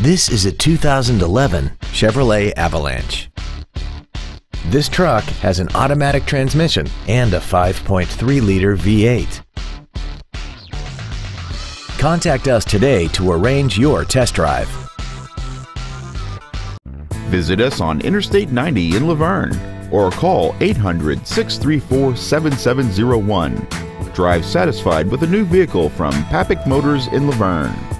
This is a 2011 Chevrolet Avalanche. This truck has an automatic transmission and a 5.3-liter V8. Contact us today to arrange your test drive. Visit us on Interstate 90 in Luverne or call 800-634-7701. Drive satisfied with a new vehicle from Papik Motors in Luverne.